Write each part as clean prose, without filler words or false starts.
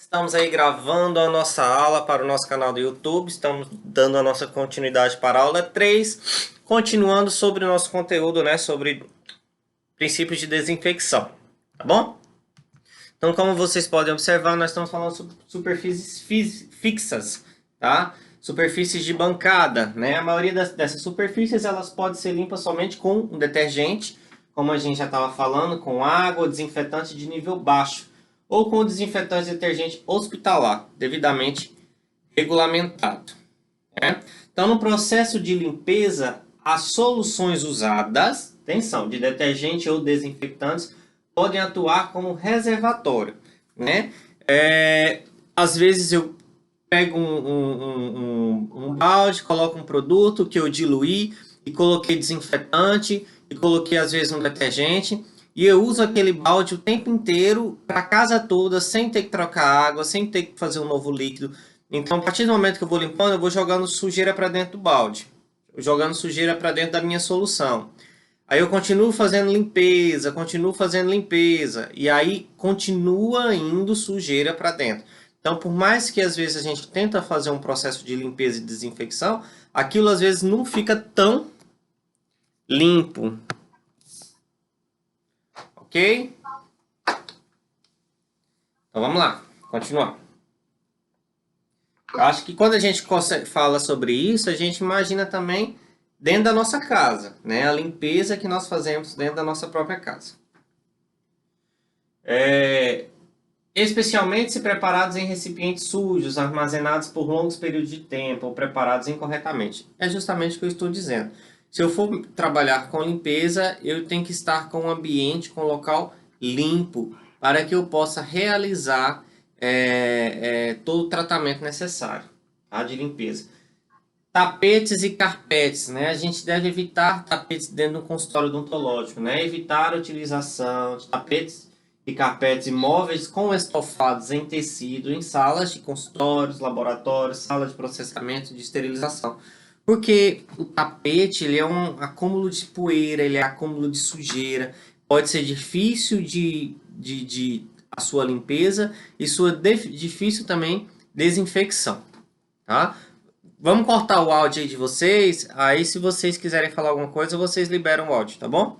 Estamos aí gravando a nossa aula para o nosso canal do YouTube. Estamos dando a nossa continuidade para a aula 3, continuando sobre o nosso conteúdo, né, sobre princípios de desinfecção, tá bom? Então, como vocês podem observar, nós estamos falando sobre superfícies fixas, tá? Superfícies de bancada, né? A maioria dessas superfícies, elas podem ser limpas somente com um detergente, como a gente já estava falando, com água ou desinfetante de nível baixo, ou com desinfetante detergente hospitalar, devidamente regulamentado, né? Então, no processo de limpeza, as soluções usadas, atenção, de detergente ou desinfetantes, podem atuar como reservatório, né? Às vezes eu pego um balde, coloco um produto que eu diluí e coloquei desinfetante e coloquei às vezes um detergente e eu uso aquele balde o tempo inteiro para a casa toda sem ter que trocar água, sem ter que fazer um novo líquido. Então, a partir do momento que eu vou limpando, eu vou jogando sujeira para dentro do balde, jogando sujeira para dentro da minha solução. Aí eu continuo fazendo limpeza, e aí continua indo sujeira para dentro. Então, por mais que às vezes a gente tenta fazer um processo de limpeza e desinfecção, aquilo às vezes não fica tão limpo. Ok? Então vamos lá, continuar. Eu acho que quando a gente fala sobre isso, a gente imagina também dentro da nossa casa, né? A limpeza que nós fazemos dentro da nossa própria casa. Especialmente se preparados em recipientes sujos, armazenados por longos períodos de tempo ou preparados incorretamente. É justamente o que eu estou dizendo. Se eu for trabalhar com limpeza, eu tenho que estar com o ambiente, com o local limpo, para que eu possa realizar todo o tratamento necessário, tá, de limpeza. Tapetes e carpetes, né? A gente deve evitar tapetes dentro do consultório odontológico, né? Evitar a utilização de tapetes e carpetes imóveis com estofados em tecido em salas de consultórios, laboratórios, salas de processamento de esterilização. Porque o tapete, ele é um acúmulo de poeira, ele é acúmulo de sujeira, pode ser difícil de a sua limpeza e difícil também desinfecção, tá? Vamos cortar o áudio aí de vocês. Aí, se vocês quiserem falar alguma coisa, vocês liberam o áudio, tá bom?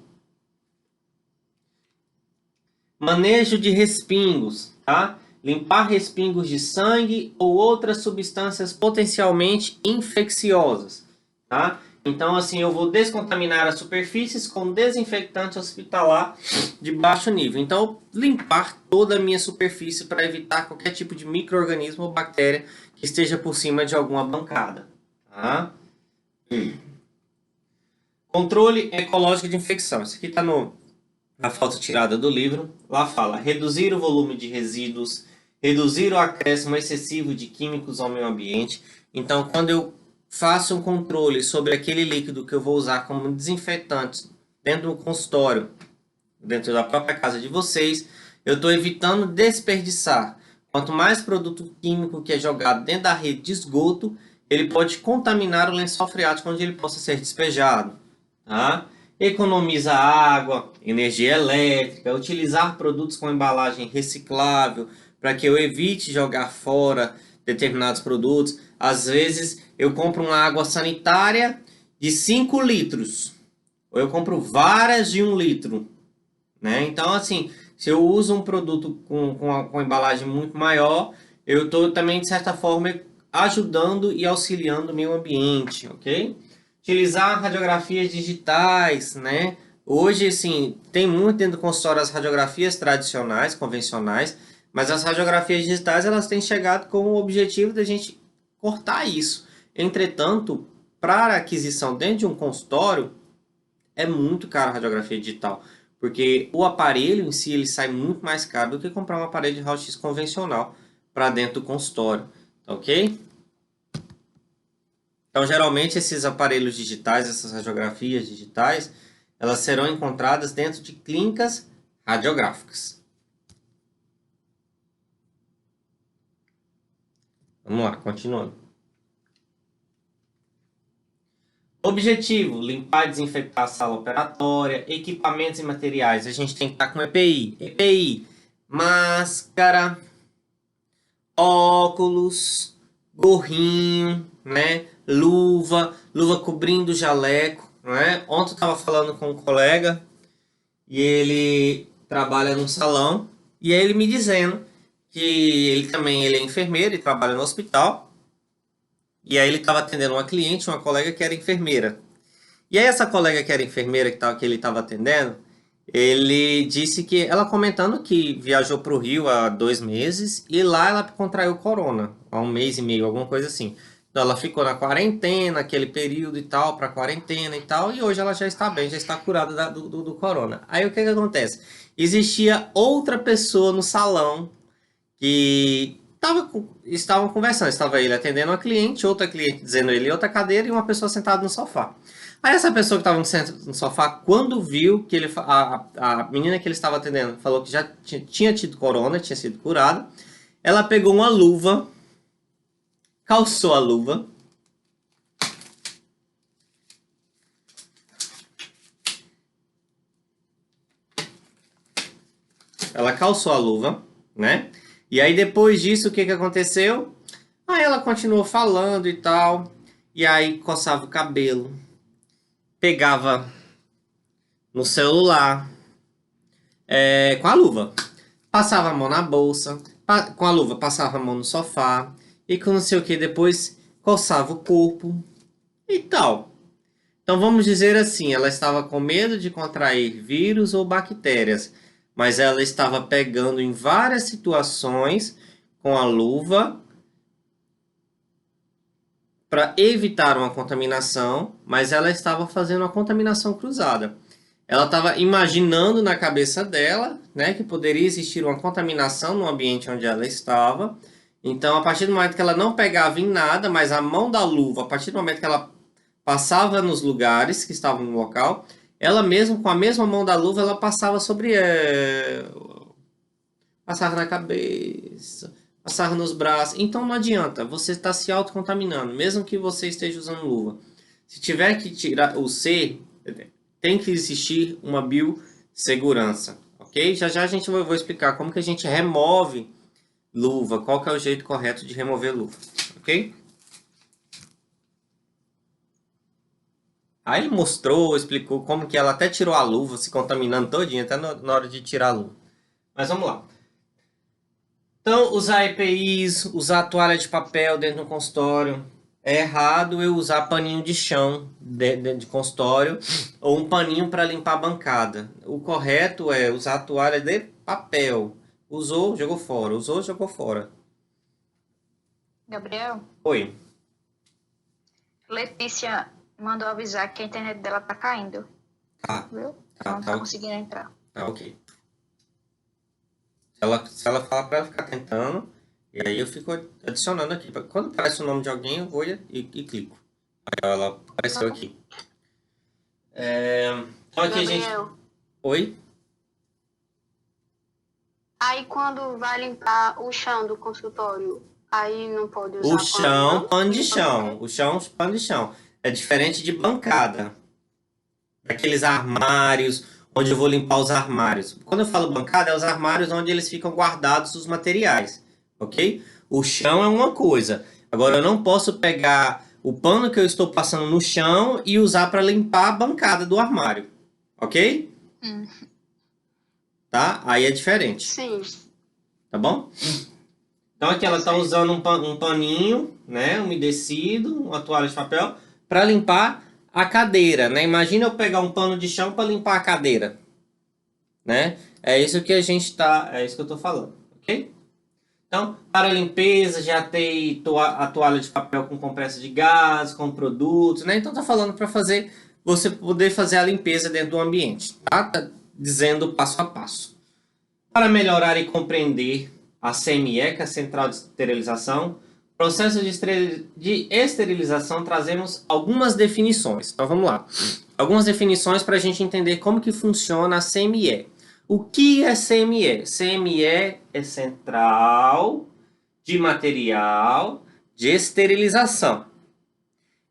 Manejo de respingos, tá? Limpar respingos de sangue ou outras substâncias potencialmente infecciosas, tá? Então, assim, eu vou descontaminar as superfícies com desinfetante hospitalar de baixo nível. Então, limpar toda a minha superfície para evitar qualquer tipo de micro-organismo ou bactéria que esteja por cima de alguma bancada, tá? Controle ecológico de infecção. Isso aqui está na foto tirada do livro. Lá fala: reduzir o volume de resíduos, reduzir o acréscimo excessivo de químicos ao meio ambiente. Então, quando eu faço um controle sobre aquele líquido que eu vou usar como desinfetante dentro do consultório, dentro da própria casa de vocês, eu estou evitando desperdiçar. Quanto mais produto químico que é jogado dentro da rede de esgoto, ele pode contaminar o lençol freático onde ele possa ser despejado. Tá? Economiza água, energia elétrica, utilizar produtos com embalagem reciclável para que eu evite jogar fora determinados produtos. Às vezes eu compro uma água sanitária de 5 litros, ou eu compro várias de 1 litro. Né? Então, assim, se eu uso um produto com embalagem muito maior, eu estou também, de certa forma, ajudando e auxiliando o meio ambiente, ok? Utilizar radiografias digitais, né? Hoje, assim, tem muito dentro do consultório as radiografias tradicionais, convencionais, mas as radiografias digitais, elas têm chegado com o objetivo de a gente cortar isso. Entretanto, para aquisição dentro de um consultório, é muito caro a radiografia digital, porque o aparelho em si ele sai muito mais caro do que comprar um aparelho de raio-x convencional para dentro do consultório, tá ok? Então, geralmente esses aparelhos digitais, essas radiografias digitais, elas serão encontradas dentro de clínicas radiográficas. Vamos lá, continuando. Objetivo: limpar e desinfectar a sala operatória, equipamentos e materiais. A gente tem que estar com EPI. EPI, máscara, óculos, gorrinho, né? Luva cobrindo o jaleco, né? Ontem eu estava falando com um colega e ele trabalha num salão e aí ele me dizendo que ele é enfermeiro e trabalha no hospital. E aí ele estava atendendo uma cliente, uma colega que era enfermeira. E aí essa colega que era enfermeira que ele estava atendendo, ele disse que ela comentando que viajou para o Rio há 2 meses e lá ela contraiu corona, há 1 mês e meio, alguma coisa assim. Então ela ficou na quarentena, aquele período e tal, para quarentena e tal, e hoje ela já está bem, já está curada do corona. Aí o que que acontece? Existia outra pessoa no salão que estavam conversando. Estava ele atendendo uma cliente, outra cliente dizendo ele em outra cadeira e uma pessoa sentada no sofá. Aí essa pessoa que estava no sofá, quando viu que a menina que ele estava atendendo falou que já tinha tido corona, tinha sido curada, ela pegou uma luva, calçou a luva, né? E aí depois disso, o que que aconteceu? Aí ela continuou falando e tal, e aí coçava o cabelo, pegava no celular, com a luva. Passava a mão na bolsa, com a luva passava a mão no sofá, e com não sei o que, depois coçava o corpo e tal. Então vamos dizer assim, ela estava com medo de contrair vírus ou bactérias, mas ela estava pegando em várias situações com a luva para evitar uma contaminação, mas ela estava fazendo uma contaminação cruzada. Ela estava imaginando na cabeça dela, né, que poderia existir uma contaminação no ambiente onde ela estava. Então, a partir do momento que ela não pegava em nada, mas a mão da luva, a partir do momento que ela passava nos lugares que estavam no local, ela mesma, com a mesma mão da luva, ela passava sobre ela, passava na cabeça, passava nos braços. Então não adianta, você está se autocontaminando, mesmo que você esteja usando luva. Se tiver que tirar o C, tem que existir uma biossegurança, ok? Já já a gente vou explicar como que a gente remove luva, qual que é o jeito correto de remover luva, ok? Aí ele mostrou, explicou como que ela até tirou a luva, se contaminando todinha, até na hora de tirar a luva. Mas vamos lá. Então, usar EPIs, usar toalha de papel dentro do consultório. É errado eu usar paninho de chão dentro de consultório ou um paninho para limpar a bancada. O correto é usar toalha de papel. Usou, jogou fora. Usou, jogou fora. Gabriel, Oi. Letícia mandou avisar que a internet dela tá caindo, Tá, viu? tá, Não tá, tá conseguindo entrar. tá ok. Se ela falar para ela ficar tentando, e aí eu fico adicionando aqui. Quando aparece o nome de alguém, eu vou e clico. Aí ela apareceu aqui. Então aqui a gente. Gabriel, Oi? aí quando vai limpar o chão do consultório, aí não pode usar O chão, não? pano de chão. O chão, pano de chão. É diferente de bancada. Daqueles armários, onde eu vou limpar os armários. Quando eu falo bancada, é os armários onde eles ficam guardados os materiais. Ok? O chão é uma coisa. Agora, eu não posso pegar o pano que eu estou passando no chão e usar para limpar a bancada do armário. Ok? Tá? Aí é diferente. Sim. Tá bom? Então aqui ela está usando um paninho, né, umedecido, uma toalha de papel, para limpar a cadeira, né? Imagina eu pegar um pano de chão para limpar a cadeira, né? É isso que é isso que eu estou falando, ok? Então, para limpeza, já tem a toalha de papel com compressa de gás, com produtos, né? Então tá falando para você poder fazer a limpeza dentro do ambiente, tá? Tá dizendo passo a passo. Para melhorar e compreender a CME, que é a Central de Esterilização, processo de esterilização, trazemos algumas definições. Então vamos lá. Algumas definições para a gente entender como que funciona a CME. O que é CME? CME é Central de Material de Esterilização.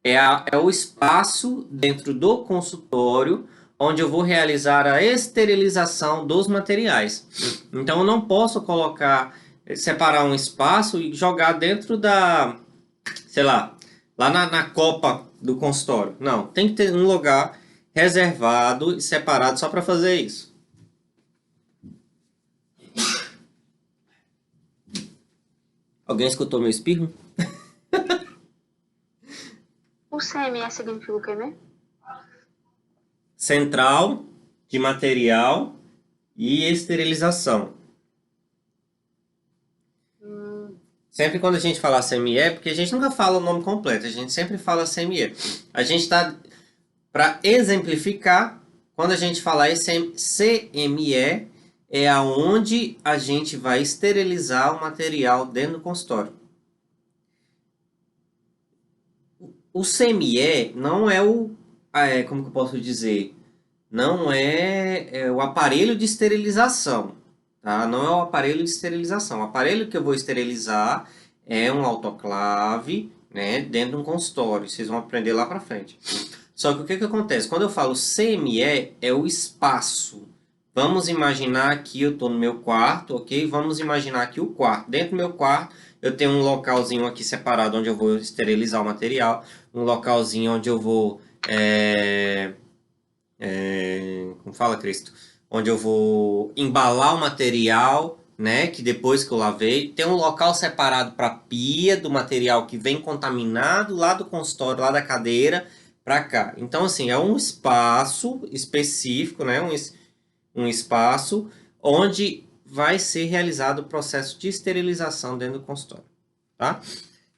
É o espaço dentro do consultório onde eu vou realizar a esterilização dos materiais. Então, eu não posso colocar separar um espaço e jogar dentro da, sei lá, lá na copa do consultório. Não, tem que ter um lugar reservado e separado só para fazer isso. Alguém escutou meu espirro? O CME significa o quê mesmo? Central de material e esterilização. Sempre quando a gente fala CME, porque a gente nunca fala o nome completo, a gente sempre fala CME. A gente está, para exemplificar, quando a gente fala CME, é aonde a gente vai esterilizar o material dentro do consultório. O CME não é como que eu posso dizer? Não é o aparelho de esterilização, tá? Não é o aparelho de esterilização. O aparelho que eu vou esterilizar é um autoclave, né, dentro de um consultório. Vocês vão aprender lá para frente. Só que o que acontece? Quando eu falo CME, é o espaço. Vamos imaginar aqui, eu estou no meu quarto, ok? Vamos imaginar aqui o quarto. Dentro do meu quarto, eu tenho um localzinho aqui separado onde eu vou esterilizar o material. Um localzinho onde eu vou... como fala, Cristo? Onde eu vou embalar o material, né? Que depois que eu lavei. Tem um local separado para pia do material que vem contaminado lá do consultório, lá da cadeira, para cá. Então, assim, é um espaço específico, né? Um espaço onde vai ser realizado o processo de esterilização dentro do consultório, tá?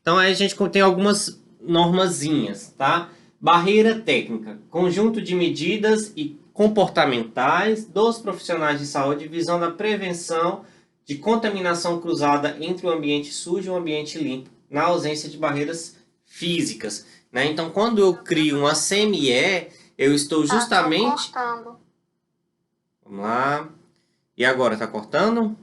Então, aí a gente tem algumas normazinhas, tá? Barreira técnica, conjunto de medidas e comportamentais dos profissionais de saúde visando a prevenção de contaminação cruzada entre o ambiente sujo e o ambiente limpo, na ausência de barreiras físicas, né? Então, quando eu crio uma CME, eu estou justamente... Tá cortando. Vamos lá. E agora, tá cortando?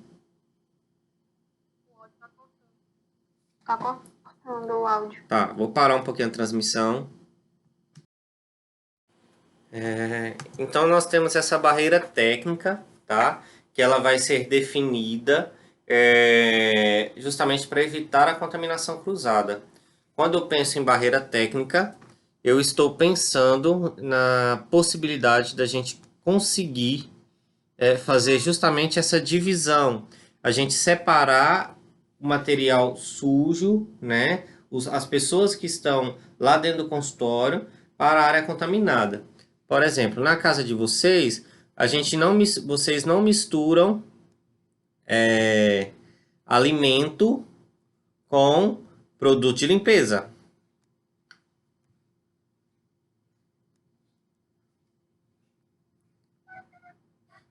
Tá cortando o áudio. Tá, vou parar um pouquinho a transmissão. Então nós temos essa barreira técnica, tá? Que ela vai ser definida justamente para evitar a contaminação cruzada. Quando eu penso em barreira técnica, eu estou pensando na possibilidade da gente conseguir fazer justamente essa divisão, a gente separar o material sujo, né? As pessoas que estão lá dentro do consultório para a área contaminada. Por exemplo, na casa de vocês, vocês não misturam alimento com produto de limpeza.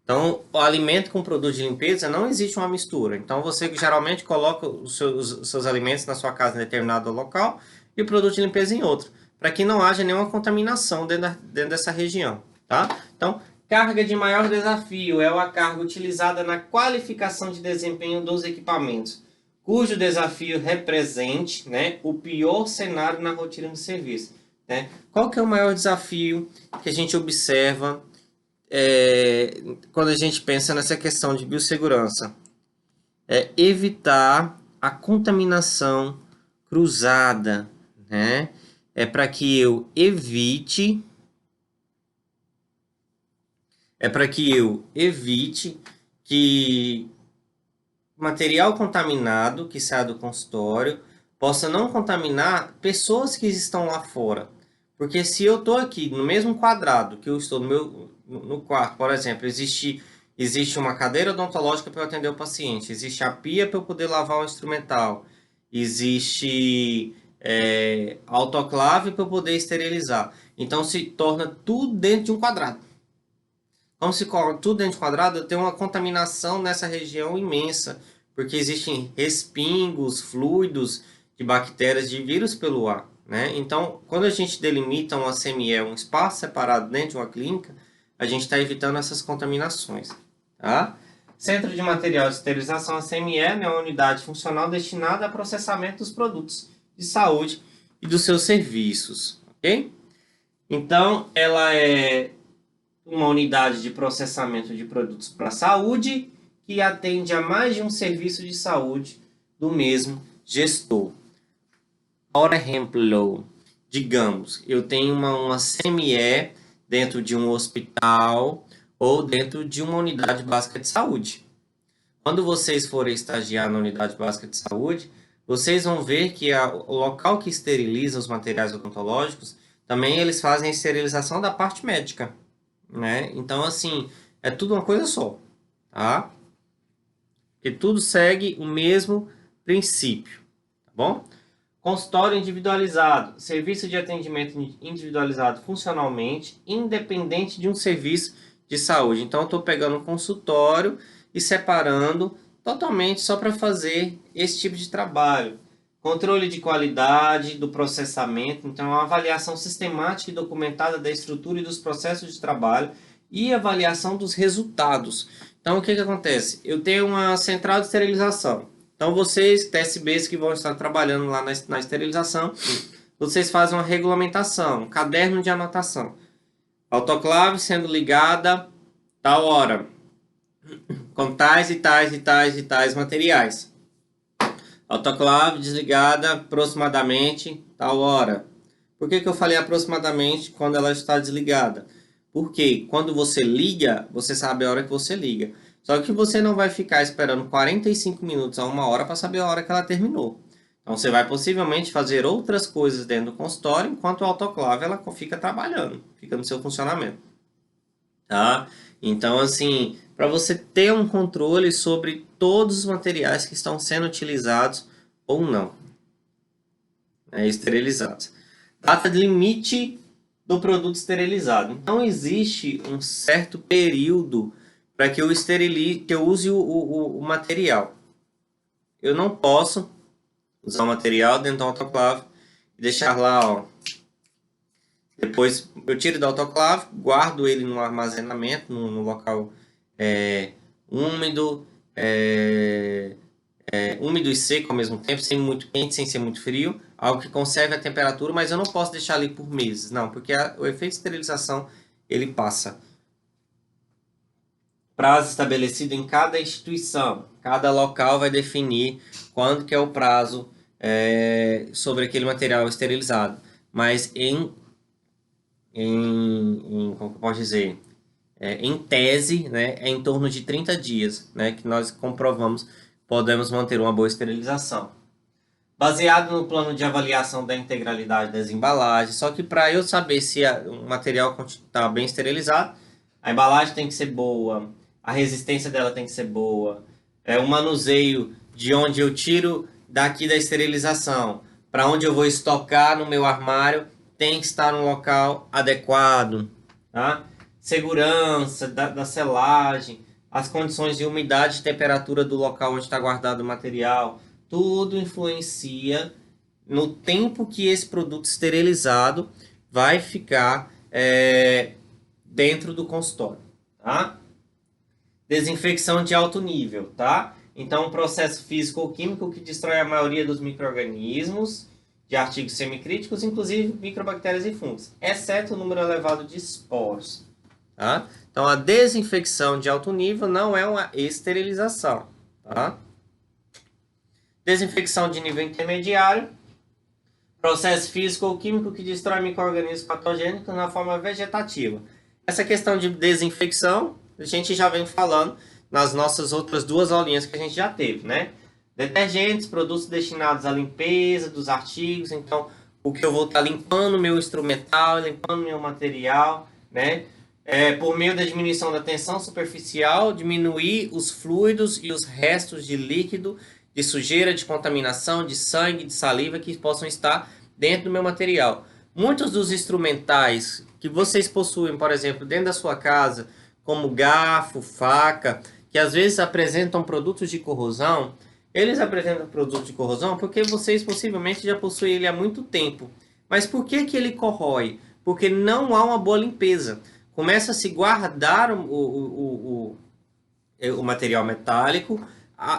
Então, o alimento com produto de limpeza não existe uma mistura. Então, você geralmente coloca os seus alimentos na sua casa em determinado local e o produto de limpeza em outro, para que não haja nenhuma contaminação dentro dessa região, tá? Então, carga de maior desafio é a carga utilizada na qualificação de desempenho dos equipamentos, cujo desafio represente, né, o pior cenário na rotina de serviço, né? Qual que é o maior desafio que a gente observa quando a gente pensa nessa questão de biossegurança? É evitar a contaminação cruzada, né? É para que eu evite que material contaminado que sai do consultório possa não contaminar pessoas que estão lá fora. Porque se eu estou aqui no mesmo quadrado que eu estou no quarto, por exemplo, existe uma cadeira odontológica para eu atender o paciente, existe a pia para eu poder lavar o instrumental, existe autoclave para eu poder esterilizar. Então se torna tudo dentro de um quadrado. Como se tudo dentro de quadrado, eu tenho uma contaminação nessa região imensa, porque existem respingos, fluidos de bactérias, de vírus pelo ar, né? Então, quando a gente delimita uma CME, um espaço separado dentro de uma clínica, a gente está evitando essas contaminações, tá? Centro de Material de Esterilização, a CME, é uma unidade funcional destinada a processamento dos produtos de saúde e dos seus serviços, ok? Então, ela é uma unidade de processamento de produtos para a saúde que atende a mais de um serviço de saúde do mesmo gestor. Por exemplo, digamos, eu tenho uma CME dentro de um hospital ou dentro de uma unidade básica de saúde. Quando vocês forem estagiar na unidade básica de saúde, vocês vão ver que o local que esteriliza os materiais odontológicos, também eles fazem a esterilização da parte médica, né? Então, assim, é tudo uma coisa só, tá? Porque tudo segue o mesmo princípio, tá bom? Consultório individualizado, serviço de atendimento individualizado funcionalmente, independente de um serviço de saúde. Então, eu estou pegando um consultório e separando totalmente só para fazer esse tipo de trabalho. Controle de qualidade do processamento, então, uma avaliação sistemática e documentada da estrutura e dos processos de trabalho e avaliação dos resultados. Então, o que acontece? Eu tenho uma central de esterilização. Então, vocês, TSBs que vão estar trabalhando lá na esterilização, vocês fazem uma regulamentação, um caderno de anotação. Autoclave sendo ligada tal hora, com tais e tais e tais e tais materiais. Autoclave desligada aproximadamente tal hora. Por que eu falei aproximadamente quando ela está desligada? Porque quando você liga, você sabe a hora que você liga. Só que você não vai ficar esperando 45 minutos a 1 hora para saber a hora que ela terminou. Então você vai possivelmente fazer outras coisas dentro do consultório, enquanto o autoclave ela fica trabalhando, fica no seu funcionamento. Tá? Então, assim, para você ter um controle sobre todos os materiais que estão sendo utilizados ou não, esterilizados. Data de limite do produto esterilizado. Então, existe um certo período para que eu use o material. Eu não posso usar o material dentro do autoclave e deixar lá, ó. Depois eu tiro do autoclave, guardo ele no armazenamento, no local úmido, úmido e seco ao mesmo tempo, sem muito quente, sem ser muito frio, algo que conserve a temperatura, mas eu não posso deixar ali por meses, não, porque o efeito de esterilização ele passa. Prazo estabelecido em cada instituição, cada local vai definir quando que é o prazo sobre aquele material esterilizado, mas como eu posso dizer, em tese, né, é em torno de 30 dias, né, que nós comprovamos podemos manter uma boa esterilização. Baseado no plano de avaliação da integralidade das embalagens, só que para eu saber se o material está bem esterilizado, a embalagem tem que ser boa, a resistência dela tem que ser boa, o manuseio de onde eu tiro daqui da esterilização, para onde eu vou estocar no meu armário, tem que estar no local adequado, tá? Segurança da selagem, as condições de umidade e temperatura do local onde está guardado o material, tudo influencia no tempo que esse produto esterilizado vai ficar dentro do consultório, tá? Desinfecção de alto nível, tá? Então, um processo físico ou químico que destrói a maioria dos micro-organismos de artigos semicríticos, inclusive microbactérias e fungos, exceto o número elevado de esporos. Tá? Então, a desinfecção de alto nível não é uma esterilização. Tá? Desinfecção de nível intermediário, processo físico ou químico que destrói micro-organismos patogênicos na forma vegetativa. Essa questão de desinfecção, a gente já vem falando nas nossas outras 2 aulinhas que a gente já teve, né? Detergentes, produtos destinados à limpeza dos artigos, então o que eu vou estar limpando meu instrumental, limpando meu material, né? Por meio da diminuição da tensão superficial, diminuir os fluidos e os restos de líquido, de sujeira, de contaminação, de sangue, de saliva que possam estar dentro do meu material. Muitos dos instrumentais que vocês possuem, por exemplo, dentro da sua casa, como garfo, faca, que às vezes apresentam produtos de corrosão, eles apresentam produtos de corrosão porque vocês possivelmente já possuem ele há muito tempo. Mas por que ele corrói? Porque não há uma boa limpeza. Começa a se guardar o material metálico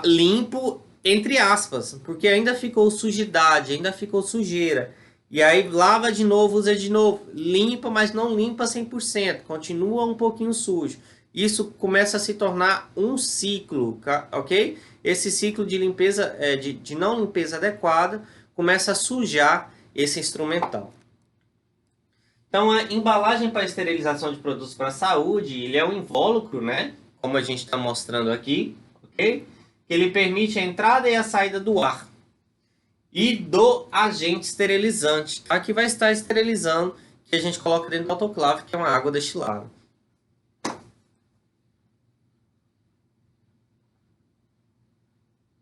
limpo, entre aspas, porque ainda ficou sujidade, ainda ficou sujeira. E aí lava de novo, usa de novo, limpa, mas não limpa 100%, continua um pouquinho sujo. isso começa a se tornar um ciclo, ok? Esse ciclo de limpeza, de não limpeza adequada, começa a sujar esse instrumental. Então, a embalagem para esterilização de produtos para a saúde, ele é um invólucro, né? Como a gente está mostrando aqui, ok? Ele permite a entrada e a saída do ar e do agente esterilizante, tá? Que vai estar esterilizando, que a gente coloca dentro do autoclave, que é uma água destilada.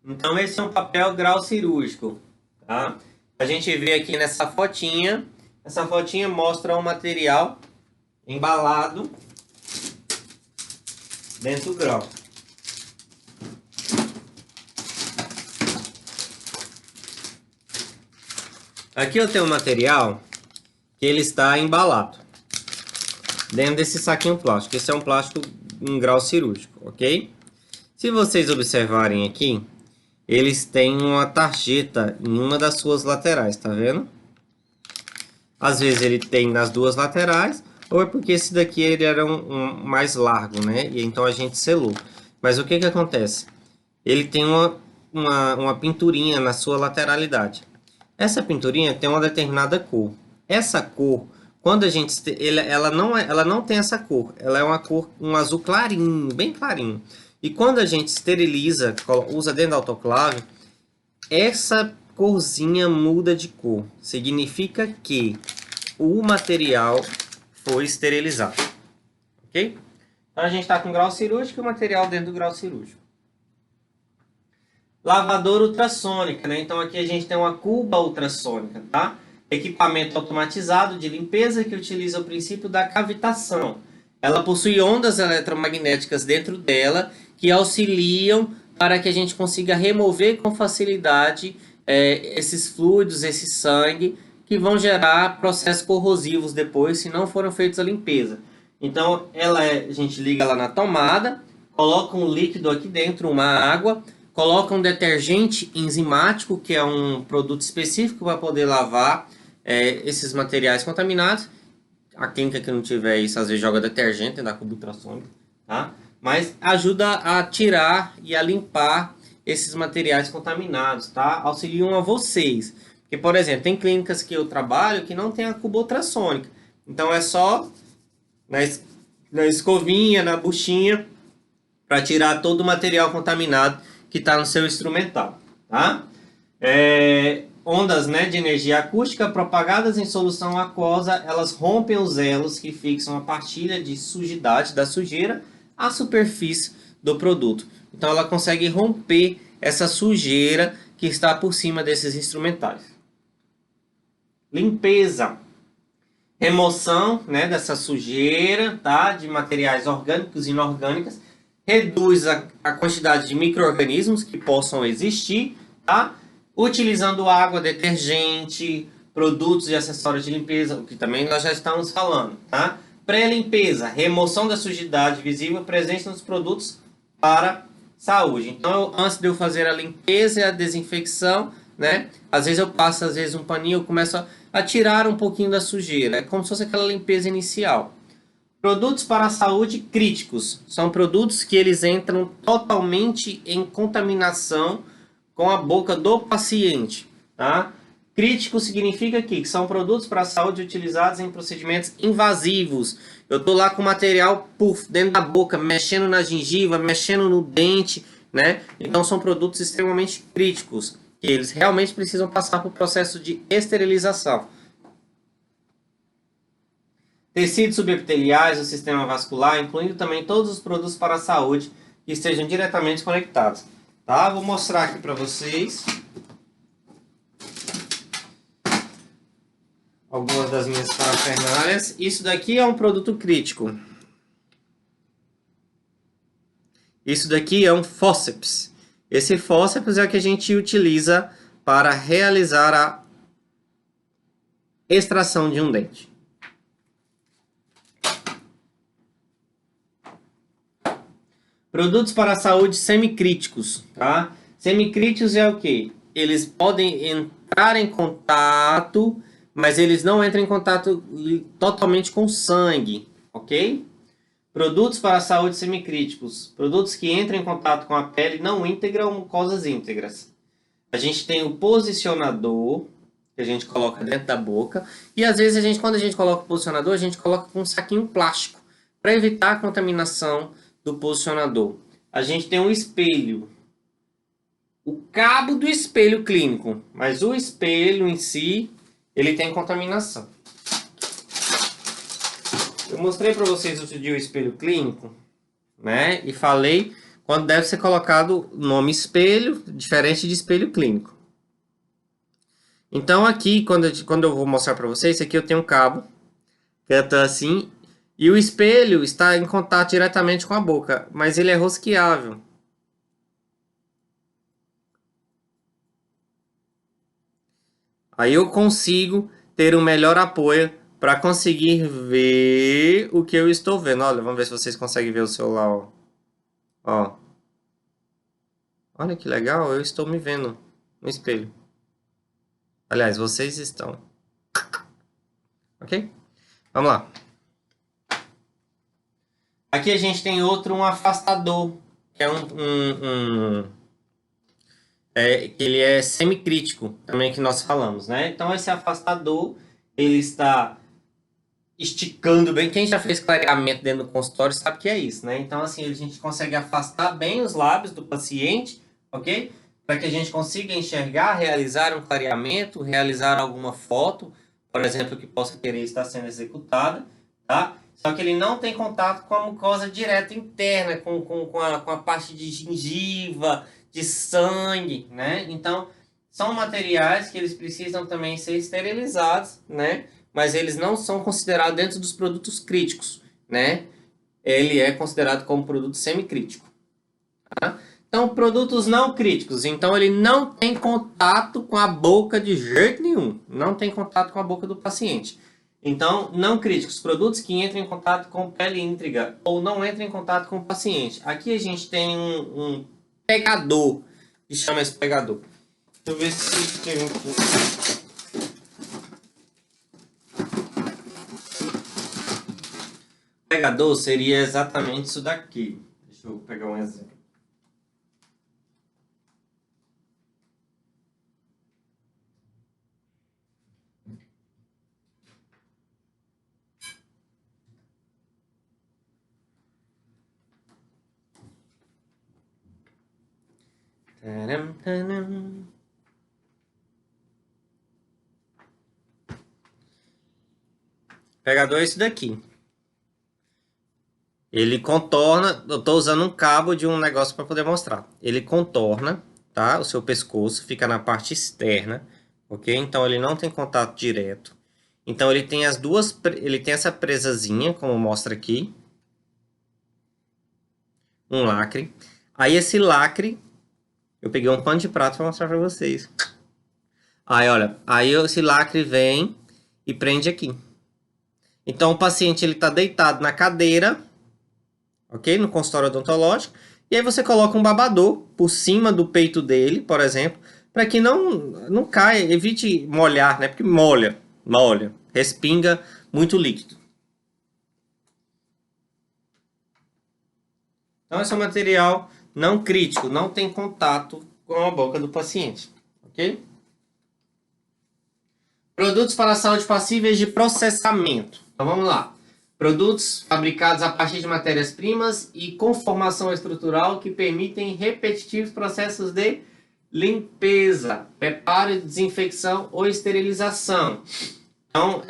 Então, esse é um papel grau cirúrgico, tá? A gente vê aqui nessa fotinha. Essa fotinha mostra o material embalado dentro do grau. Aqui eu tenho um material que ele está embalado dentro desse saquinho plástico. Esse é um plástico em grau cirúrgico, ok? Se vocês observarem aqui, eles têm uma tarjeta em uma das suas laterais, tá vendo? Às vezes ele tem nas duas laterais, ou é porque esse daqui ele era um mais largo, né? E então a gente selou. Mas o que que acontece? Ele tem uma pinturinha na sua lateralidade. Essa pinturinha tem uma determinada cor. Essa cor, quando a gente ela não tem essa cor. Ela é uma cor, um azul clarinho, bem clarinho. E quando a gente esteriliza, usa dentro do autoclave, essa corzinha muda de cor. Significa que o material foi esterilizado. Ok? Então a gente está com grau cirúrgico e o material dentro do grau cirúrgico. Lavadora ultrassônica, né? Então aqui a gente tem uma cuba ultrassônica, tá? Equipamento automatizado de limpeza que utiliza o princípio da cavitação. Ela possui ondas eletromagnéticas dentro dela que auxiliam para que a gente consiga remover com facilidade esses fluidos, esse sangue, que vão gerar processos corrosivos depois, se não foram feitos a limpeza. Então, a gente liga ela na tomada, coloca um líquido aqui dentro, uma água, coloca um detergente enzimático, que é um produto específico para poder lavar esses materiais contaminados. A clínica que não tiver isso, às vezes joga detergente da cuba ultrassônica, tá? Mas ajuda a tirar e a limpar esses materiais contaminados, tá? Auxiliam a vocês. Porque, por exemplo, tem clínicas que eu trabalho que não tem a cuba ultrassônica. Então é só na escovinha, na buchinha, para tirar todo o material contaminado que está no seu instrumental, tá? Ondas, né, de energia acústica propagadas em solução aquosa, elas rompem os elos que fixam a partilha de sujidade da sujeira à superfície do produto. Então ela consegue romper essa sujeira que está por cima desses instrumentais. Limpeza. Remoção, né, dessa sujeira, tá, de materiais orgânicos e inorgânicos. Reduz a quantidade de micro-organismos que possam existir, tá? Utilizando água, detergente, produtos e acessórios de limpeza, o que também nós já estamos falando, tá? Pré-limpeza, remoção da sujidade visível presente nos produtos para saúde. Então, antes de eu fazer a limpeza e a desinfecção, né? Às vezes eu passo um paninho, eu começo a tirar um pouquinho da sujeira. É como se fosse aquela limpeza inicial. Produtos para a saúde críticos. São produtos que eles entram totalmente em contaminação com a boca do paciente, tá? Crítico significa que são produtos para a saúde utilizados em procedimentos invasivos. Eu estou lá com material dentro da boca, mexendo na gengiva, mexendo no dente, né? Então são produtos extremamente críticos, que eles realmente precisam passar por processo de esterilização. Tecidos subepiteliais do sistema vascular, incluindo também todos os produtos para a saúde que estejam diretamente conectados. Tá? Vou mostrar aqui para vocês algumas das minhas parafernálias. Isso daqui é um produto crítico. Isso daqui é um fórceps. Esse fórceps é o que a gente utiliza para realizar a extração de um dente. Produtos para a saúde semicríticos, tá? Semicríticos é o quê? Eles podem entrar em contato, mas eles não entram em contato totalmente com sangue, ok? Produtos para a saúde semicríticos. Produtos que entram em contato com a pele não íntegra ou mucosas íntegras. A gente tem o posicionador, que a gente coloca dentro da boca. E às vezes, quando a gente coloca o posicionador, a gente coloca com um saquinho plástico, para evitar a contaminação do posicionador. A gente tem um espelho. O cabo do espelho clínico. Mas o espelho em si, ele tem contaminação. Eu mostrei para vocês outro dia o espelho clínico, né? E falei quando deve ser colocado o nome espelho, diferente de espelho clínico. Então aqui, quando eu vou mostrar para vocês, aqui eu tenho um cabo, que está assim, e o espelho está em contato diretamente com a boca, mas ele é rosqueável. Aí eu consigo ter um melhor apoio para conseguir ver o que eu estou vendo. Olha, vamos ver se vocês conseguem ver o celular, ó. Ó. Olha que legal, eu estou me vendo no espelho. Aliás, vocês estão. Ok? Vamos lá. Aqui a gente tem um afastador, que é que ele é semicrítico, também que nós falamos, né? Então esse afastador, ele está esticando bem. Quem já fez clareamento dentro do consultório sabe que é isso, né? Então assim, a gente consegue afastar bem os lábios do paciente, ok? Para que a gente consiga enxergar, realizar um clareamento, realizar alguma foto, por exemplo, que possa querer estar sendo executada, tá? Só que ele não tem contato com a mucosa direta interna, com a parte de gengiva, de sangue, né? Então, são materiais que eles precisam também ser esterilizados, né? Mas eles não são considerados dentro dos produtos críticos, né? Ele é considerado como produto semicrítico. Tá? Então, produtos não críticos. Então, ele não tem contato com a boca de jeito nenhum. Não tem contato com a boca do paciente. Então, não críticos. Produtos que entram em contato com pele íntegra ou não entram em contato com o paciente. Aqui a gente tem um pegador, que chama esse pegador. Deixa eu ver se tem O pegador seria exatamente isso daqui. Deixa eu pegar um exemplo. Taram, taram. Pegador é esse daqui. Ele contorna, eu estou usando um cabo de um negócio para poder mostrar. Ele contorna, tá? O seu pescoço fica na parte externa, ok? Então ele não tem contato direto. Então ele tem ele tem essa presazinha, como mostra aqui. Um lacre. Aí esse lacre, eu peguei um pano de prato para mostrar para vocês. Aí olha, aí esse lacre vem e prende aqui. Então o paciente ele está deitado na cadeira, ok? No consultório odontológico. E aí você coloca um babador por cima do peito dele, por exemplo, para que não caia, evite molhar, né? Porque molha, respinga muito líquido. Então esse é um material não crítico, não tem contato com a boca do paciente, ok? Produtos para a saúde passíveis de processamento. Então vamos lá. Produtos fabricados a partir de matérias-primas e conformação estrutural que permitem repetitivos processos de limpeza, preparo, desinfecção ou esterilização. Então,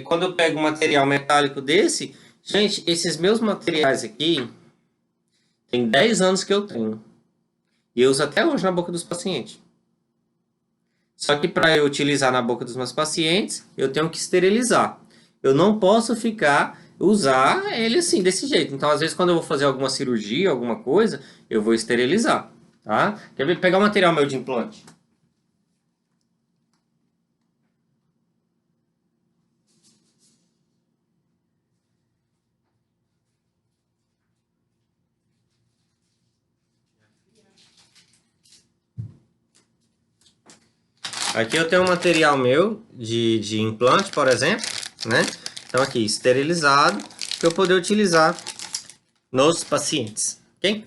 quando eu pego um material metálico desse, gente, esses meus materiais aqui, tem 10 anos que eu tenho. E eu uso até hoje na boca dos pacientes. Só que para eu utilizar na boca dos meus pacientes, eu tenho que esterilizar. Eu não posso usar ele assim, desse jeito. Então, às vezes, quando eu vou fazer alguma cirurgia, alguma coisa, eu vou esterilizar, tá? Quer ver? Pegar um material meu de implante. Aqui eu tenho um material meu de implante, por exemplo, né? Então aqui, esterilizado, para eu poder utilizar nos pacientes, ok?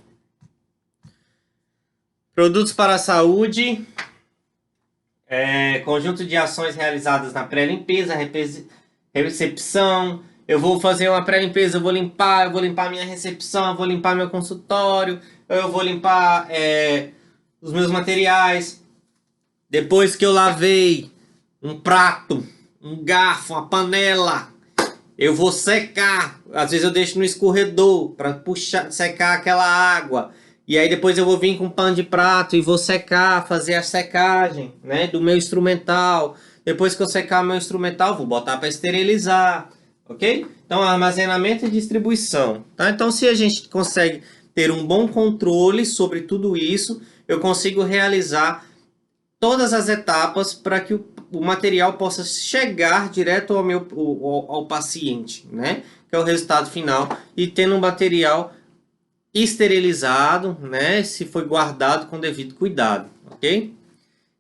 Produtos para a saúde, conjunto de ações realizadas na pré-limpeza, recepção. Eu vou fazer uma pré-limpeza, eu vou limpar minha recepção, eu vou limpar meu consultório, eu vou limpar os meus materiais. Depois que eu lavei um prato, um garfo, uma panela, eu vou secar. Às vezes eu deixo no escorredor para puxar, secar aquela água. E aí depois eu vou vir com pano de prato e vou secar, fazer a secagem, né, do meu instrumental. Depois que eu secar meu instrumental, vou botar para esterilizar, ok? Então, armazenamento e distribuição, tá? Então, se a gente consegue ter um bom controle sobre tudo isso, eu consigo realizar todas as etapas para que o material possa chegar direto ao paciente, né? Que é o resultado final, e tendo um material esterilizado, né? Se foi guardado com devido cuidado, ok?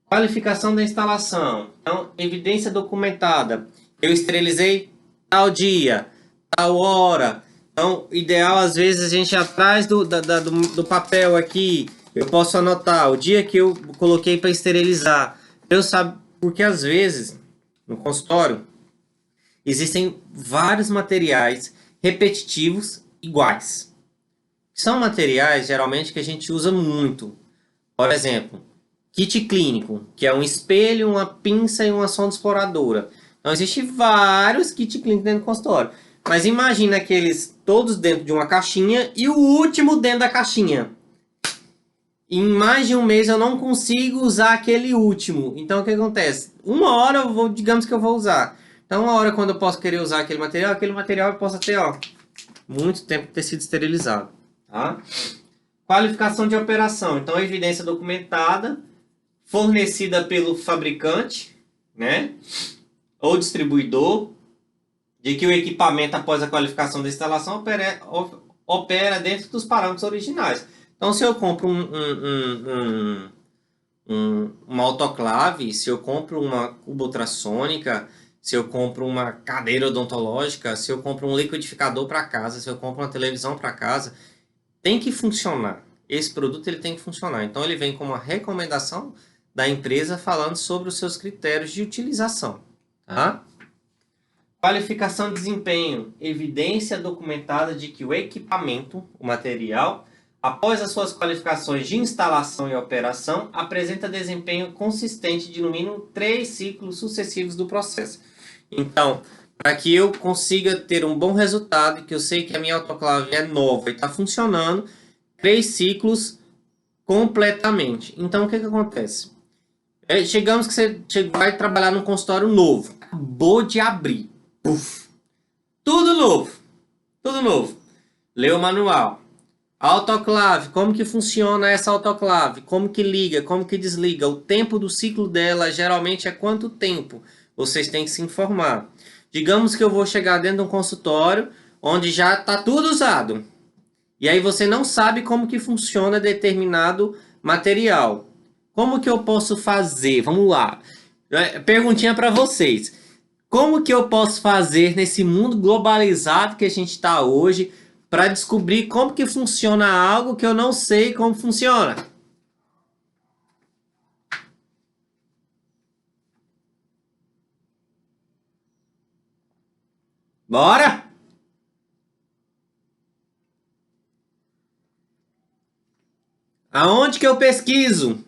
Qualificação da instalação. Então, evidência documentada. Eu esterilizei tal dia, tal hora. Então, ideal às vezes a gente atrás do papel aqui, eu posso anotar o dia que eu coloquei para esterilizar. Eu sabe, porque às vezes no consultório existem vários materiais repetitivos iguais. São materiais geralmente que a gente usa muito. Por exemplo, kit clínico, que é um espelho, uma pinça e uma sonda exploradora. Então, existem vários kits clínicos dentro do consultório. Mas imagina aqueles todos dentro de uma caixinha e o último dentro da caixinha. Em mais de um mês eu não consigo usar aquele último. Então, o que acontece? Uma hora eu vou, digamos que eu vou usar. Então, uma hora quando eu posso querer usar aquele material eu posso ter, muito tempo ter sido esterilizado. Tá? Qualificação de operação. Então, evidência documentada, fornecida pelo fabricante, né, ou distribuidor, de que o equipamento, após a qualificação da instalação, opera dentro dos parâmetros originais. Então, se eu compro uma autoclave, se eu compro uma cuba ultrassônica, se eu compro uma cadeira odontológica, se eu compro um liquidificador para casa, se eu compro uma televisão para casa, tem que funcionar. Esse produto ele tem que funcionar. Então, ele vem com uma recomendação da empresa falando sobre os seus critérios de utilização. Tá? Qualificação de desempenho. Evidência documentada de que o equipamento, o material, após as suas qualificações de instalação e operação, apresenta desempenho consistente de no mínimo 3 ciclos sucessivos do processo. Então, para que eu consiga ter um bom resultado, que eu sei que a minha autoclave é nova e está funcionando, 3 ciclos completamente. Então, o que acontece? Chegamos que você vai trabalhar num consultório novo. Acabou de abrir. Puf. Tudo novo. Tudo novo. Lê o manual. Autoclave. Como que funciona essa autoclave? Como que liga? Como que desliga? O tempo do ciclo dela geralmente é quanto tempo? Vocês têm que se informar. Digamos que eu vou chegar dentro de um consultório onde já está tudo usado. E aí você não sabe como que funciona determinado material. Como que eu posso fazer? Vamos lá. Perguntinha para vocês. Como que eu posso fazer nesse mundo globalizado que a gente está hoje para descobrir como que funciona algo que eu não sei como funciona? Bora? Aonde que eu pesquiso?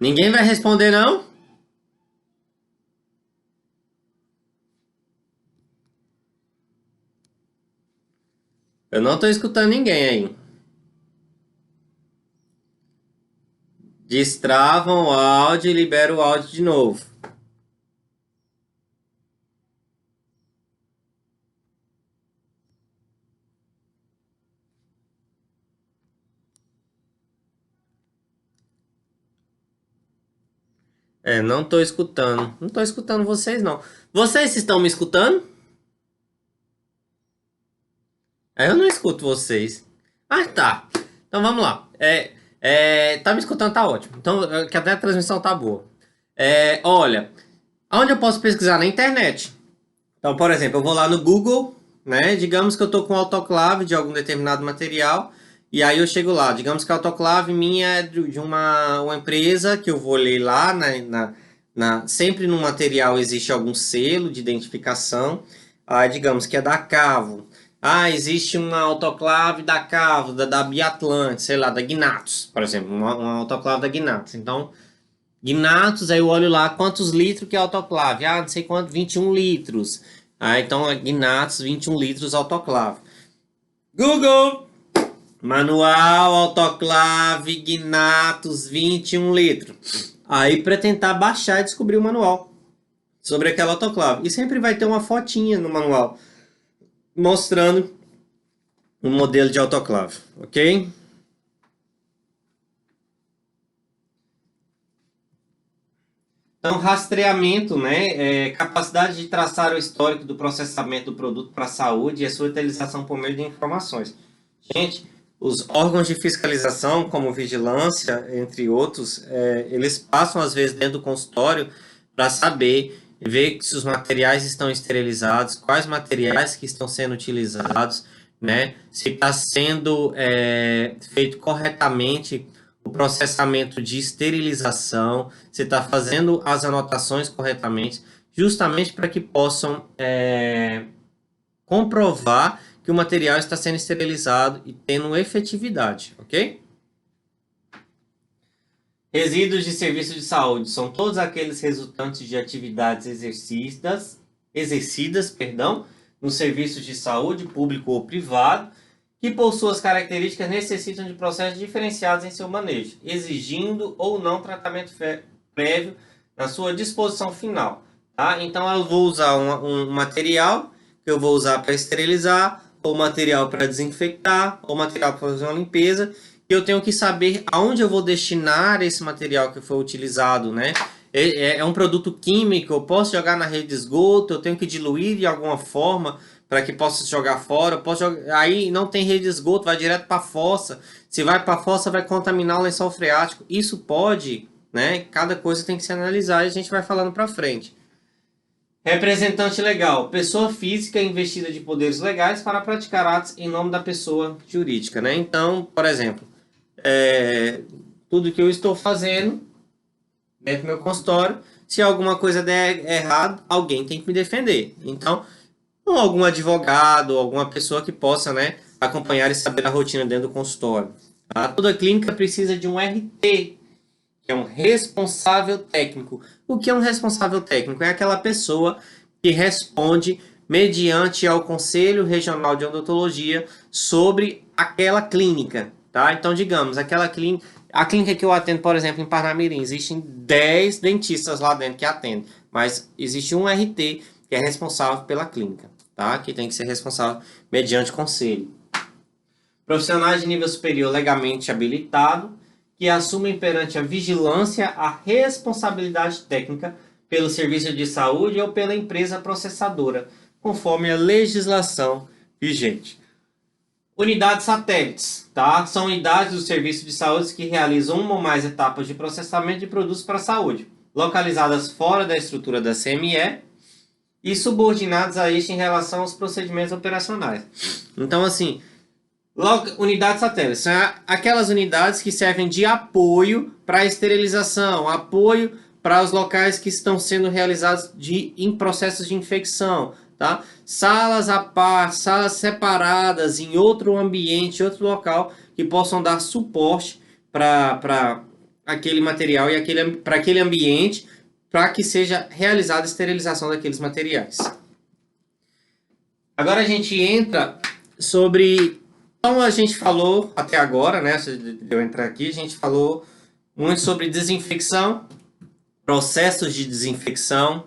Ninguém vai responder, não? Eu não estou escutando ninguém aí. Destravam o áudio e libera o áudio de novo. Não estou escutando. Não estou escutando vocês, não. Vocês estão me escutando? Eu não escuto vocês. Ah, tá. Então vamos lá. Tá me escutando? Tá ótimo. Então, que até a transmissão tá boa. Olha, onde eu posso pesquisar? Na internet. Então, por exemplo, eu vou lá no Google, né? Digamos que eu estou com autoclave de algum determinado material, e aí eu chego lá. Digamos que a autoclave minha é de uma empresa que eu vou ler lá, sempre no material existe algum selo de identificação. Digamos que é da Cavo. Existe uma autoclave da Cavo, da Biatlante, sei lá, da Gnatus, por exemplo, uma autoclave da Gnatus. Então, Gnatus, aí eu olho lá quantos litros que é autoclave. Não sei quanto, 21 litros. Então, Gnatus, 21 litros autoclave. Google, manual autoclave Gnatus, 21 litros. Aí, para tentar baixar e descobrir o manual sobre aquela autoclave. E sempre vai ter uma fotinha no manual mostrando o modelo de autoclave, ok? Então, rastreamento, né, capacidade de traçar o histórico do processamento do produto para a saúde e a sua utilização por meio de informações. Gente, os órgãos de fiscalização, como vigilância, entre outros, eles passam às vezes dentro do consultório para saber, ver se os materiais estão esterilizados, quais materiais que estão sendo utilizados, né, se está sendo feito corretamente o processamento de esterilização, você está fazendo as anotações corretamente, justamente para que possam comprovar que o material está sendo esterilizado e tendo efetividade, ok? Resíduos de serviço de saúde são todos aqueles resultantes de atividades exercidas, nos serviços de saúde, público ou privado, que por suas características necessitam de processos diferenciados em seu manejo, exigindo ou não tratamento prévio na sua disposição final. Tá? Então eu vou usar um material que eu vou usar para esterilizar, ou material para desinfectar, ou material para fazer uma limpeza, e eu tenho que saber aonde eu vou destinar esse material que foi utilizado, né? É um produto químico, eu posso jogar na rede de esgoto, eu tenho que diluir de alguma forma para que possa jogar fora. Aí não tem rede de esgoto, vai direto para a fossa. Se vai para a fossa, vai contaminar o lençol freático. Isso pode, né? Cada coisa tem que se analisar e a gente vai falando para frente. Representante legal, pessoa física investida de poderes legais para praticar atos em nome da pessoa jurídica, né? Então, por exemplo, tudo que eu estou fazendo dentro do meu consultório, se alguma coisa der errado, alguém tem que me defender. Então, ou algum advogado, alguma pessoa que possa, né, acompanhar e saber a rotina dentro do consultório. Toda clínica precisa de um RT, que é um responsável técnico. O que é um responsável técnico? É aquela pessoa que responde mediante ao Conselho Regional de Odontologia sobre aquela clínica, tá? Então, digamos, aquela clínica, a clínica que eu atendo, por exemplo, em Parnamirim, existem 10 dentistas lá dentro que atendem, mas existe um RT que é responsável pela clínica, tá? Que tem que ser responsável mediante conselho. Profissionais de nível superior legalmente habilitado, que assumem perante a vigilância a responsabilidade técnica pelo serviço de saúde ou pela empresa processadora, conforme a legislação vigente. Unidades satélites, tá? São unidades do serviço de saúde que realizam uma ou mais etapas de processamento de produtos para a saúde, localizadas fora da estrutura da CME e subordinadas a este em relação aos procedimentos operacionais. Então, assim, unidades satélites são aquelas unidades que servem de apoio para a esterilização, apoio para os locais que estão sendo realizados em processos de infecção, tá? Salas à parte, salas separadas em outro ambiente, outro local, que possam dar suporte para aquele material e para aquele ambiente, para que seja realizada a esterilização daqueles materiais. Agora a gente entra sobre... Então a gente falou até agora, né? Antes de eu entrar aqui, a gente falou muito sobre desinfecção, processos de desinfecção,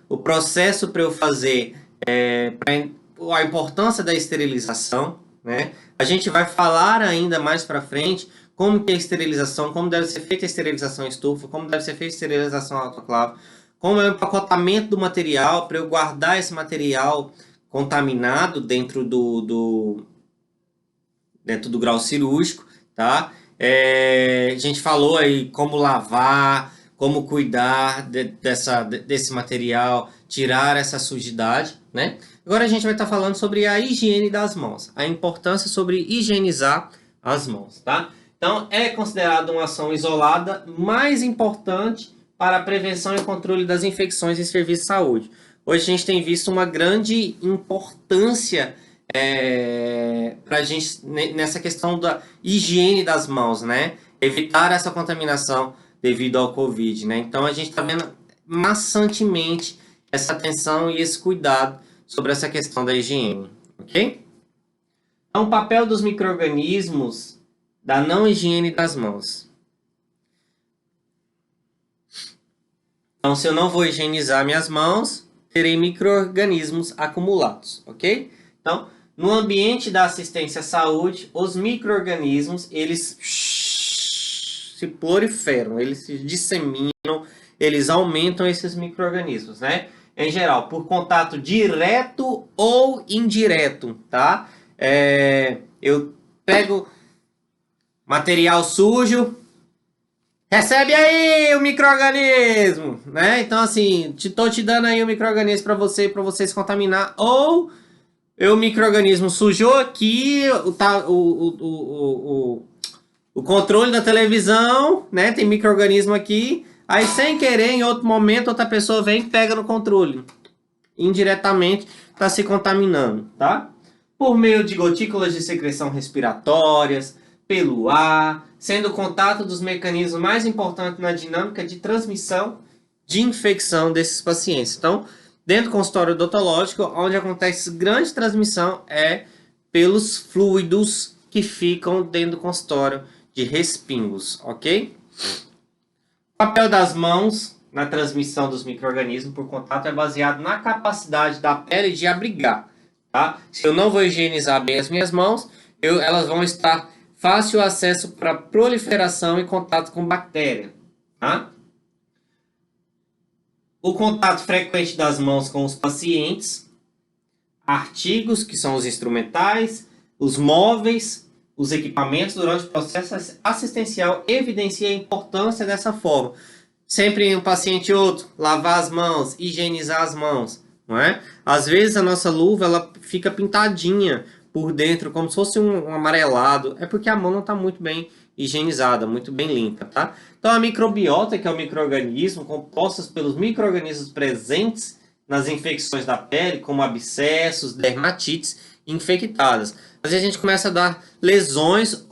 o processo para eu fazer, a importância da esterilização, né? A gente vai falar ainda mais para frente como que é a esterilização, como deve ser feita a esterilização em estufa, como deve ser feita a esterilização autoclave, como é o empacotamento do material para eu guardar esse material contaminado dentro do grau cirúrgico, tá? A gente falou aí como lavar, como cuidar desse material, tirar essa sujidade, né? Agora a gente vai estar falando sobre a higiene das mãos, a importância sobre higienizar as mãos, tá? Então, é considerada uma ação isolada mais importante para a prevenção e controle das infecções em serviços de saúde. Hoje a gente tem visto uma grande importância para a gente nessa questão da higiene das mãos, né? Evitar essa contaminação devido ao Covid, né? Então a gente está vendo maçantemente essa atenção e esse cuidado sobre essa questão da higiene, ok? Então, o papel dos micro-organismos da não higiene das mãos. Então, se eu não vou higienizar minhas mãos, terei micro-organismos acumulados, ok? Então, no ambiente da assistência à saúde, os micro-organismos, eles se proliferam, eles se disseminam, eles aumentam esses micro-organismos, né? Em geral, por contato direto ou indireto, tá? Eu pego material sujo, recebe aí o micro-organismo, né? Então, assim, tô te dando aí o micro-organismo para você se contaminar, ou o micro-organismo sujou aqui o controle da televisão, né? Tem micro-organismo aqui, aí sem querer, em outro momento, outra pessoa vem e pega no controle. Indiretamente, está se contaminando, tá? Por meio de gotículas de secreção respiratórias, pelo ar, sendo o contato dos mecanismos mais importantes na dinâmica de transmissão de infecção desses pacientes. Então, dentro do consultório odontológico, onde acontece grande transmissão é pelos fluidos que ficam dentro do consultório de respingos, ok? O papel das mãos na transmissão dos micro-organismos por contato é baseado na capacidade da pele de abrigar, tá? Se eu não vou higienizar bem as minhas mãos, elas vão estar fácil acesso para proliferação e contato com bactéria, tá? O contato frequente das mãos com os pacientes, artigos, que são os instrumentais, os móveis, os equipamentos durante o processo assistencial evidencia a importância dessa forma. Sempre em um paciente e outro, lavar as mãos, higienizar as mãos, não é? Às vezes a nossa luva ela fica pintadinha por dentro, como se fosse um amarelado, é porque a mão não está muito bem higienizada, muito bem limpa, tá? Então a microbiota, que é o micro-organismo, compostos pelos micro-organismos presentes nas infecções da pele, como abscessos, dermatites infectadas. Mas a gente começa a dar lesões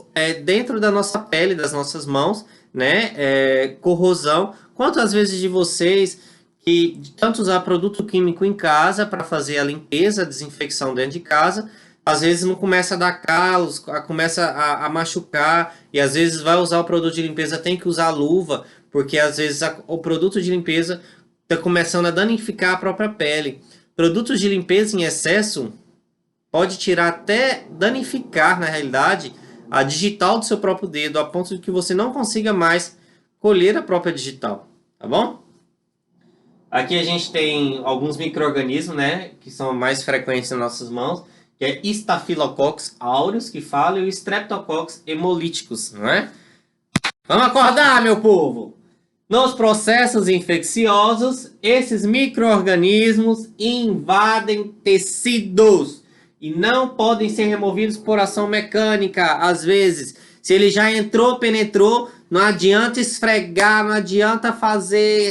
dentro da nossa pele, das nossas mãos, né? Corrosão. Quantas vezes de vocês que de tanto usar produto químico em casa para fazer a limpeza, a desinfecção dentro de casa, às vezes não começa a dar calos, começa a machucar, e às vezes vai usar o produto de limpeza, tem que usar luva, porque às vezes o produto de limpeza está começando a danificar a própria pele. Produtos de limpeza em excesso pode tirar até danificar, na realidade, a digital do seu próprio dedo, a ponto de que você não consiga mais colher a própria digital, tá bom? Aqui a gente tem alguns micro-organismos, né, que são mais frequentes nas nossas mãos, que é Staphylococcus aureus, que fala, e o Streptococcus hemolyticus, não é? Vamos acordar, meu povo! Nos processos infecciosos, esses micro-organismos invadem tecidos e não podem ser removidos por ação mecânica. Às vezes, se ele já entrou, penetrou, não adianta esfregar, não adianta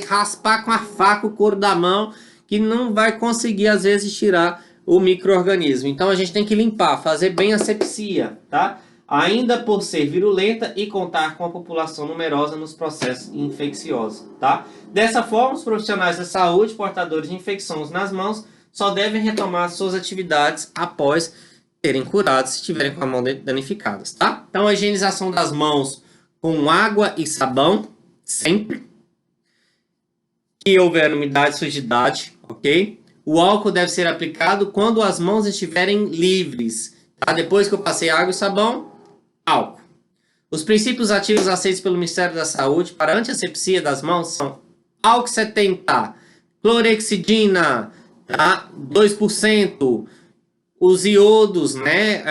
raspar com a faca o couro da mão, que não vai conseguir, às vezes, tirar o micro-organismo. Então a gente tem que limpar, fazer bem a asepsia, tá? Ainda por ser virulenta e contar com a população numerosa nos processos infecciosos, tá? Dessa forma, os profissionais da saúde, portadores de infecções nas mãos, só devem retomar suas atividades após serem curados, se tiverem com a mão danificadas, tá? Então a higienização das mãos com água e sabão, sempre que houver umidade e sujidade, ok? O álcool deve ser aplicado quando as mãos estiverem livres, tá? Depois que eu passei água e sabão, álcool. Os princípios ativos aceitos pelo Ministério da Saúde para antiasepsia das mãos são álcool 70, clorexidina, tá? 2%, os iodos, né?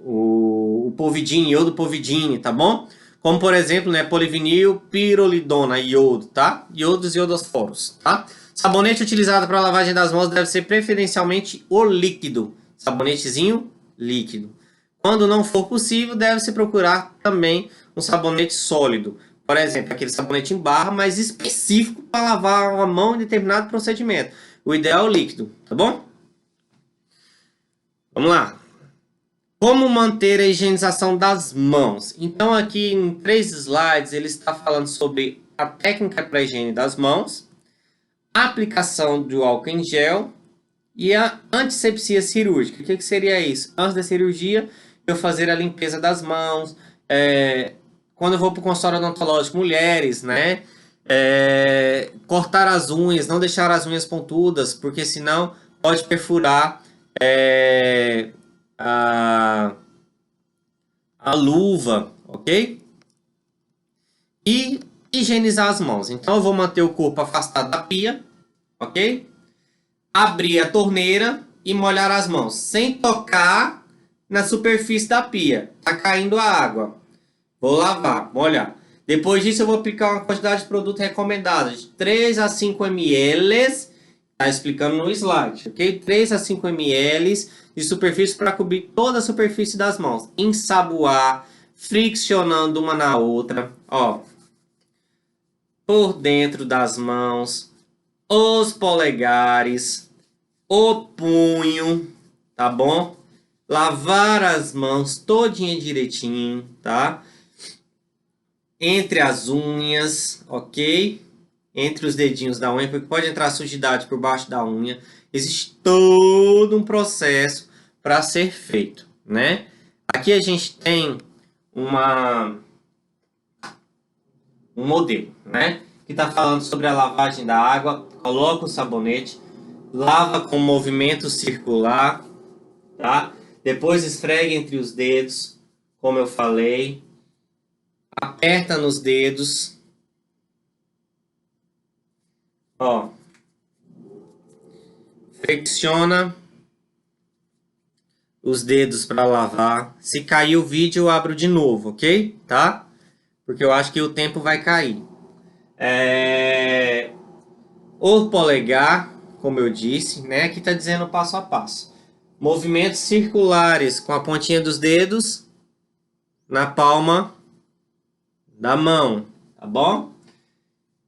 O povidine, iodo povidine, tá bom? Como, por exemplo, né, polivinil, pirolidona, iodo, tá? Iodos e iodosforos, tá? Sabonete utilizado para lavagem das mãos deve ser preferencialmente o líquido. Sabonetezinho líquido. Quando não for possível, deve-se procurar também um sabonete sólido. Por exemplo, aquele sabonete em barra, mas específico para lavar a mão em determinado procedimento. O ideal é o líquido, tá bom? Vamos lá. Como manter a higienização das mãos? Então, aqui em 3 slides, ele está falando sobre a técnica para a higiene das mãos, a aplicação do álcool em gel e a antisepsia cirúrgica. O que seria isso? Antes da cirurgia, eu fazer a limpeza das mãos. Quando eu vou para o consultório odontológico, mulheres, né? Cortar as unhas, não deixar as unhas pontudas, porque senão pode perfurar a luva, ok? E higienizar as mãos. Então eu vou manter o corpo afastado da pia, ok? Abrir a torneira e molhar as mãos, sem tocar na superfície da pia. Tá caindo a água. Vou lavar, molhar. Depois disso eu vou aplicar uma quantidade de produto recomendada de 3 a 5 ml. Tá explicando no slide, ok? 3 a 5 ml de superfície para cobrir toda a superfície das mãos. Ensaboar, friccionando uma na outra, ó. Por dentro das mãos, os polegares, o punho, tá bom? Lavar as mãos todinha direitinho, tá? Entre as unhas, ok? Entre os dedinhos da unha, porque pode entrar sujidade por baixo da unha. Existe todo um processo para ser feito, né? Aqui a gente tem um modelo, né? Que está falando sobre a lavagem da água. Coloca o sabonete, lava com movimento circular, tá? Depois esfrega entre os dedos, como eu falei. Aperta nos dedos. Ó. Flexiona os dedos para lavar. Se cair o vídeo, eu abro de novo, ok? Tá? Porque eu acho que o tempo vai cair. O polegar, como eu disse, né? Aqui está dizendo passo a passo. Movimentos circulares com a pontinha dos dedos na palma da mão, tá bom?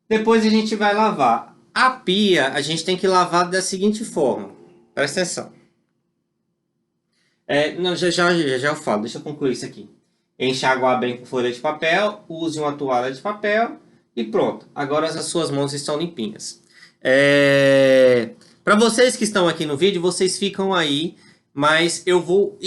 Depois a gente vai lavar. A pia, a gente tem que lavar da seguinte forma. Presta atenção. Não, já eu falo. Deixa eu concluir isso aqui. Enxaguar bem com folha de papel. Use uma toalha de papel. E pronto. Agora as suas mãos estão limpinhas. Para vocês que estão aqui no vídeo, vocês ficam aí. Mas eu vou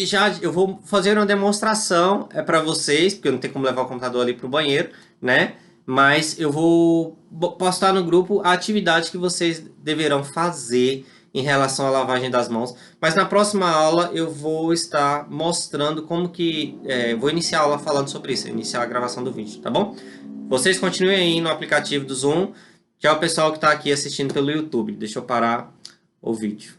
fazer uma demonstração para vocês. Porque eu não tenho como levar o computador ali para o banheiro, né? Mas eu vou postar no grupo a atividade que vocês deverão fazer em relação à lavagem das mãos. Mas na próxima aula eu vou estar mostrando como que... vou iniciar a aula falando sobre isso, iniciar a gravação do vídeo, tá bom? Vocês continuem aí no aplicativo do Zoom, que é o pessoal que está aqui assistindo pelo YouTube. Deixa eu parar o vídeo.